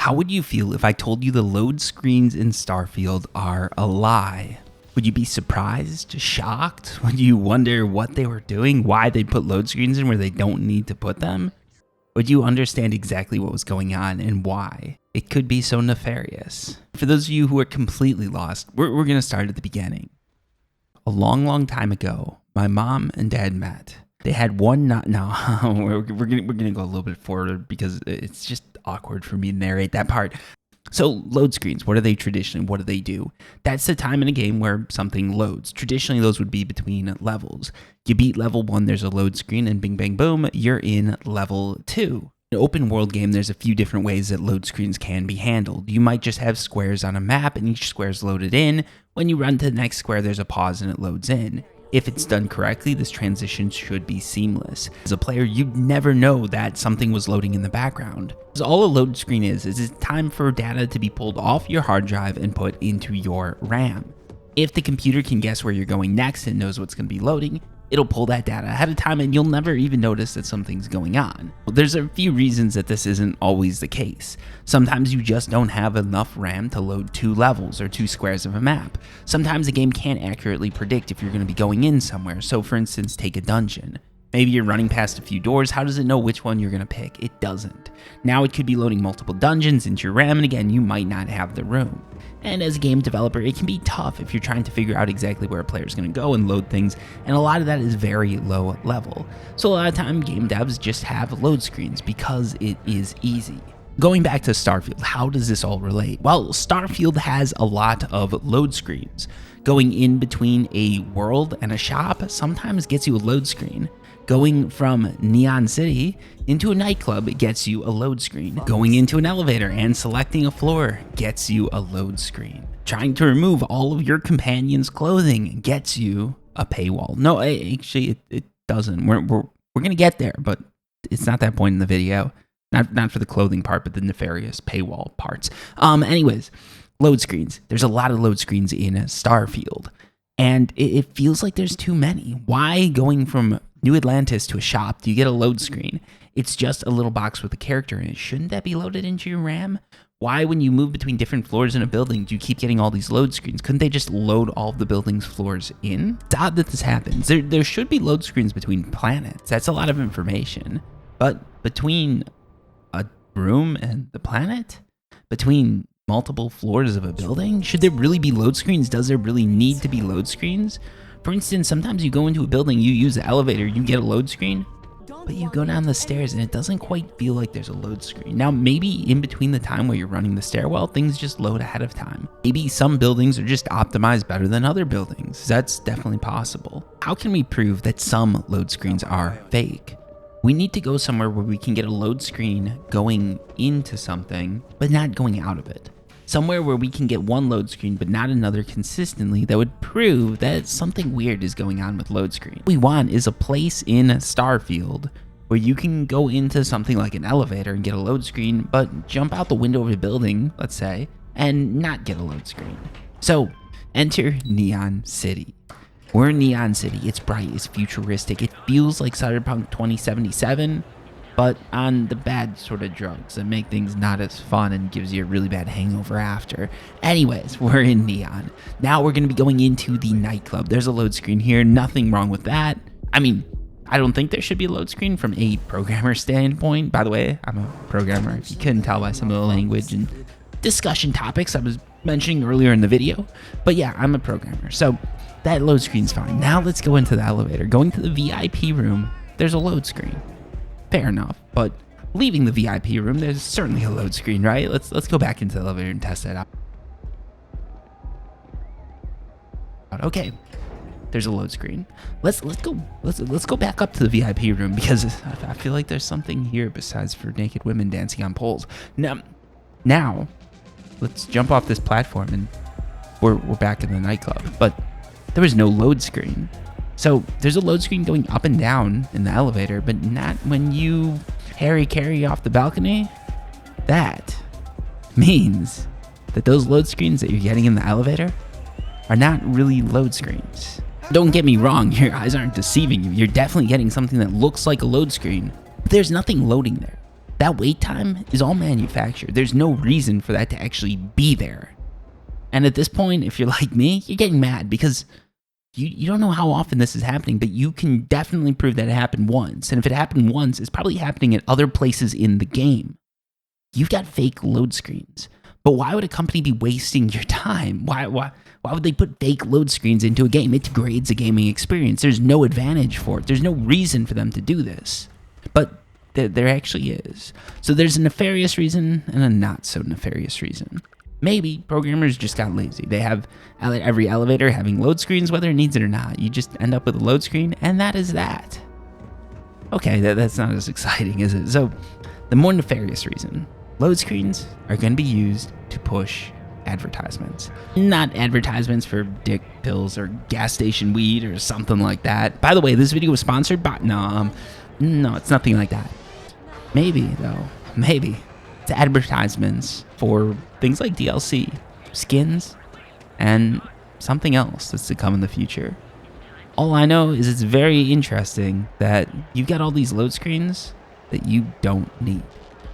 How would you feel if I told you the load screens in Starfield are a lie? Would you be surprised, shocked? Would you wonder what they were doing, why they put load screens in where they don't need to put them? Would you understand exactly what was going on and why it could be so nefarious? For those of you who are completely lost, we're going to start at the beginning. A long time ago, my mom and dad met. They had one we're gonna go a little bit forward because it's just awkward for me to narrate that part. So load screens, what are they traditionally? What do they do? That's the time in a game where something loads. Traditionally, those would be between levels. You beat level 1, there's a load screen, and bing, bang, boom, you're in level 2. In an open world game, there's a few different ways that load screens can be handled. You might just have squares on a map, and each square is loaded in. When you run to the next square, there's a pause and it loads in. If it's done correctly, this transition should be seamless. As a player, you'd never know that something was loading in the background. So all a load screen is it's time for data to be pulled off your hard drive and put into your RAM. If the computer can guess where you're going next and knows what's going to be loading, it'll pull that data ahead of time and you'll never even notice that something's going on. Well, there's a few reasons that this isn't always the case. Sometimes you just don't have enough RAM to load 2 levels or 2 squares of a map. Sometimes the game can't accurately predict if you're going to be going in somewhere. So for instance, take a dungeon. Maybe you're running past a few doors. How does it know which one you're going to pick? It doesn't. Now it could be loading multiple dungeons into your RAM, and again, you might not have the room. And as a game developer, it can be tough if you're trying to figure out exactly where a player is going to go and load things, and a lot of that is very low level. So a lot of time, game devs just have load screens because it is easy. Going back to Starfield, how does this all relate? Well, Starfield has a lot of load screens. Going in between a world and a shop sometimes gets you a load screen. Going from Neon City into a nightclub gets you a load screen. Going into an elevator and selecting a floor gets you a load screen. Trying to remove all of your companion's clothing gets you a paywall. No, actually, it doesn't. We're gonna get there, but it's not that point in the video. Not for the clothing part, but the nefarious paywall parts. Anyways, load screens. There's a lot of load screens in Starfield, and it feels like there's too many. Why going from New Atlantis to a shop do you get a load screen? It's just a little box with a character in it. Shouldn't that be loaded into your RAM? Why, when you move between different floors in a building, do you keep getting all these load screens? Couldn't they just load all of the building's floors in? It's odd that this happens. There should be load screens between planets. That's a lot of information. But between a room and the planet? Between multiple floors of a building? Should there really be load screens? Does there really need to be load screens? For instance, sometimes you go into a building, you use the elevator, you get a load screen, but you go down the stairs and it doesn't quite feel like there's a load screen. Now, maybe in between the time where you're running the stairwell, things just load ahead of time. Maybe some buildings are just optimized better than other buildings. That's definitely possible. How can we prove that some load screens are fake? We need to go somewhere where we can get a load screen going into something, but not going out of it. Somewhere where we can get one load screen but not another consistently that would prove that something weird is going on with load screen. What we want is a place in Starfield where you can go into something like an elevator and get a load screen, but jump out the window of a building, let's say, and not get a load screen. So enter Neon City. We're in Neon City. It's bright, it's futuristic, it feels like Cyberpunk 2077, but on the bad sort of drugs that make things not as fun and gives you a really bad hangover after. Anyways, we're in Neon. Now we're going to be going into the nightclub. There's a load screen here. Nothing wrong with that. I mean, I don't think there should be a load screen from a programmer standpoint. By the way, I'm a programmer, if you couldn't tell by some of the language and discussion topics I was mentioning earlier in the video. But yeah, I'm a programmer, so that load screen's fine. Now let's go into the elevator. Going to the VIP room, there's a load screen. Fair enough, but leaving the VIP room, there's certainly a load screen, right? Let's go back into the elevator and test that out. Okay, there's a load screen. Let's go back up to the VIP room because I feel like there's something here besides for naked women dancing on poles. Now, let's jump off this platform and we're back in the nightclub. But there was no load screen. So there's a load screen going up and down in the elevator, but not when you carry off the balcony. That means that those load screens that you're getting in the elevator are not really load screens. Don't get me wrong, your eyes aren't deceiving you. You're definitely getting something that looks like a load screen, but there's nothing loading there. That wait time is all manufactured. There's no reason for that to actually be there. And at this point, if you're like me, you're getting mad because you don't know how often this is happening, but you can definitely prove that it happened once. And if it happened once, it's probably happening at other places in the game. You've got fake load screens. But why would a company be wasting your time? Why would they put fake load screens into a game? It degrades the gaming experience. There's no advantage for it. There's no reason for them to do this. But there actually is. So there's a nefarious reason and a not so nefarious reason. Maybe programmers just got lazy. They have every elevator having load screens, whether it needs it or not. You just end up with a load screen, and that is that. Okay, that's not as exciting, is it? So the more nefarious reason, load screens are going to be used to push advertisements. Not advertisements for dick pills or gas station weed or something like that. By the way, this video was sponsored by... No, it's nothing like that. Maybe, though. Maybe. It's advertisements for things like DLC, skins, and something else that's to come in the future. All I know is it's very interesting that you've got all these load screens that you don't need.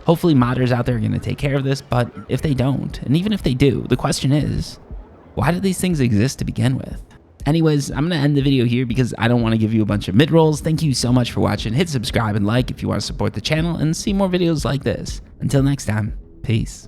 Hopefully modders out there are going to take care of this, but if they don't, and even if they do, the question is, why do these things exist to begin with? Anyways, I'm going to end the video here because I don't want to give you a bunch of mid-rolls. Thank you so much for watching. Hit subscribe and like if you want to support the channel and see more videos like this. Until next time, peace.